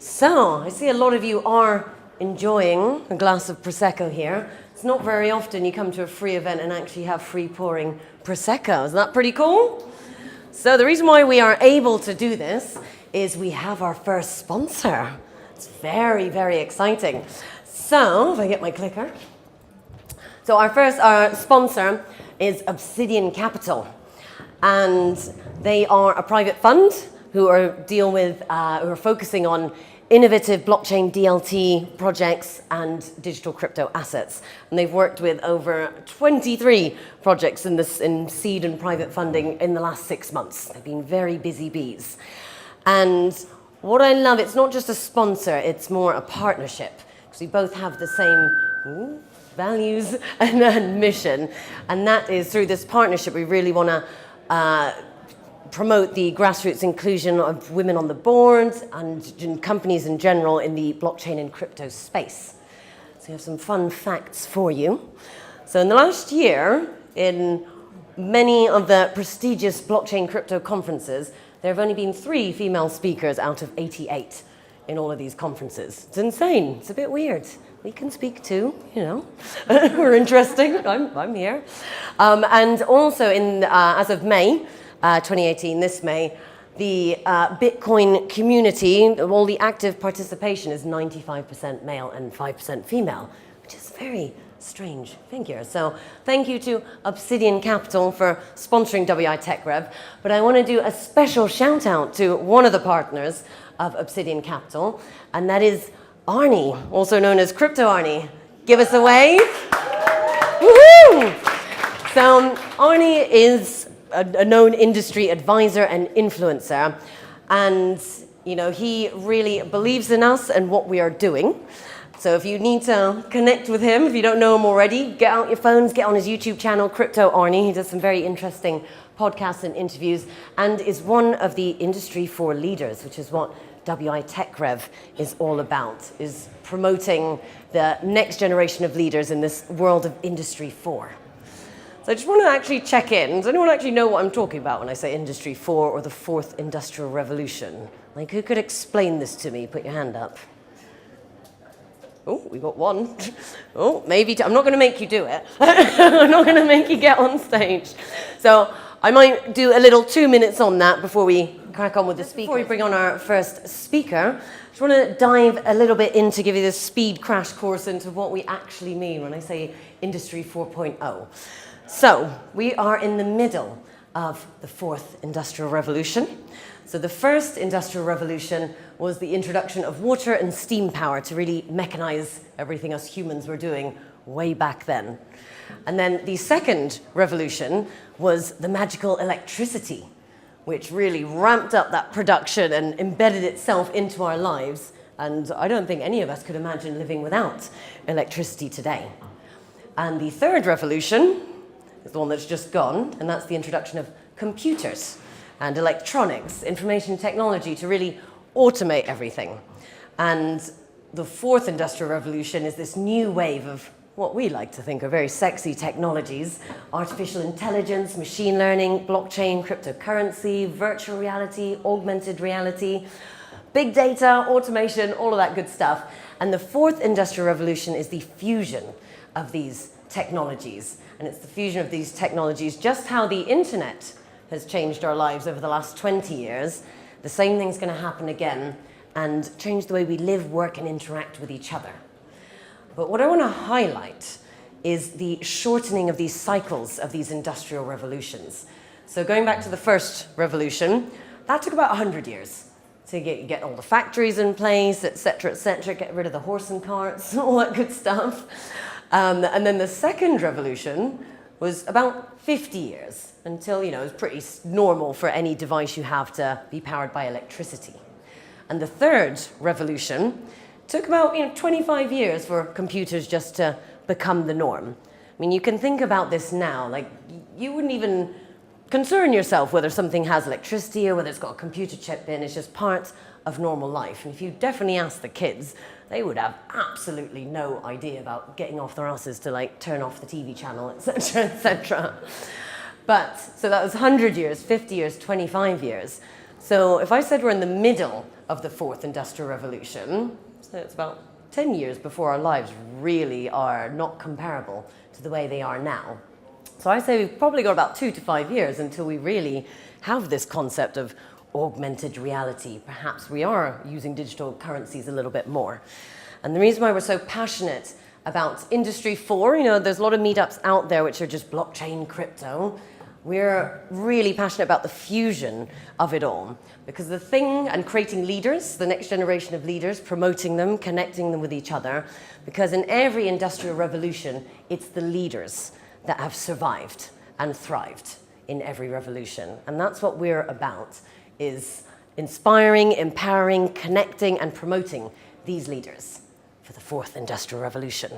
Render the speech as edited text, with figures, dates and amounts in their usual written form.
So, I see a lot of you are enjoying a glass of Prosecco here. It's not very often you come to a free event and actually have free pouring Prosecco. Isn't that pretty cool? So the reason why we are able to do this is we have our first sponsor. It's very, very exciting. So, if I get my clicker. So our first sponsor is Obsidian Capital. And they are a private fund who are focusing on innovative blockchain DLT projects and digital crypto assets. And they've worked with over 23 projects in seed and private funding in the last 6 months. They've been very busy bees. And what I love, it's not just a sponsor, it's more a partnership. Because we both have the same values and mission. And that is through this partnership, we really want to promote the grassroots inclusion of women on the board and companies in general in the blockchain and crypto space. So we have some fun facts for you. So in the last year, in many of the prestigious blockchain crypto conferences, there have only been 3 female speakers out of 88 in all of these conferences. It's insane. It's a bit weird. We can speak too, you know. We're interesting. I'm here. And also as of May, 2018, this May, the Bitcoin community, all the active participation is 95% male and 5% female, which is a very strange figure. So thank you to Obsidian Capital for sponsoring WITechRev. But I want to do a special shout out to one of the partners of Obsidian Capital, and that is Arnie, also known as Crypto Arnie. Give us a wave. Woohoo! So Arnie is a known industry advisor and influencer, and he really believes in us and what we are doing. So if you need to connect with him, if you don't know him already, get out your phones, get on his YouTube channel, Crypto Arnie. He does some very interesting podcasts and interviews, and is one of the Industry 4 leaders, which is what WITechRev is all about, is promoting the next generation of leaders in this world of Industry 4. So I just want to actually check in. Does anyone actually know what I'm talking about when I say Industry 4 or the 4th Industrial Revolution? Like, who could explain this to me? Put your hand up. Oh, we got one. Oh, maybe I'm not going to make you do it. I'm not going to make you get on stage. So I might do a little 2 minutes on that before we crack on with the speaker. Before we bring on our first speaker, I just want to dive a little bit into give you this speed crash course into what we actually mean when I say Industry 4.0. So we are in the middle of the 4th Industrial Revolution. So the first Industrial Revolution was the introduction of water and steam power to really mechanize everything us humans were doing way back then. And then the second revolution was the magical electricity, which really ramped up that production and embedded itself into our lives. And I don't think any of us could imagine living without electricity today. And the third revolution is the one that's just gone, and that's the introduction of computers and electronics, information technology to really automate everything. And the 4th Industrial Revolution is this new wave of what we like to think are very sexy technologies: artificial intelligence, machine learning, blockchain, cryptocurrency, virtual reality, augmented reality, big data, automation, all of that good stuff. And the 4th Industrial Revolution is the fusion of these technologies. And it's the fusion of these technologies, just how the internet has changed our lives over the last 20 years. The same thing's going to happen again and change the way we live, work, and interact with each other. But what I want to highlight is the shortening of these cycles of these industrial revolutions. So going back to the first revolution, that took about 100 years to get all the factories in place, et cetera, get rid of the horse and carts, all that good stuff. And then the second revolution was about 50 years until, it was pretty normal for any device you have to be powered by electricity. And the third revolution took about 25 years for computers just to become the norm. I mean, you can think about this now, like you wouldn't even concern yourself whether something has electricity or whether it's got a computer chip in. It's just part of normal life. And if you definitely ask the kids, they would have absolutely no idea about getting off their asses to turn off the TV channel, etc., etc. But, so that was 100 years, 50 years, 25 years. So if I said we're in the middle of the fourth industrial revolution, so it's about 10 years before our lives really are not comparable to the way they are now. So I say we've probably got about 2 to 5 years until we really have this concept of augmented reality. Perhaps we are using digital currencies a little bit more. And the reason why we're so passionate about Industry 4, there's a lot of meetups out there which are just blockchain, crypto. We're really passionate about the fusion of it all, because the thing, and creating leaders, the next generation of leaders, promoting them, connecting them with each other, because in every industrial revolution, it's the leaders that have survived and thrived in every revolution. And that's what we're about, is inspiring, empowering, connecting, and promoting these leaders for the fourth industrial revolution.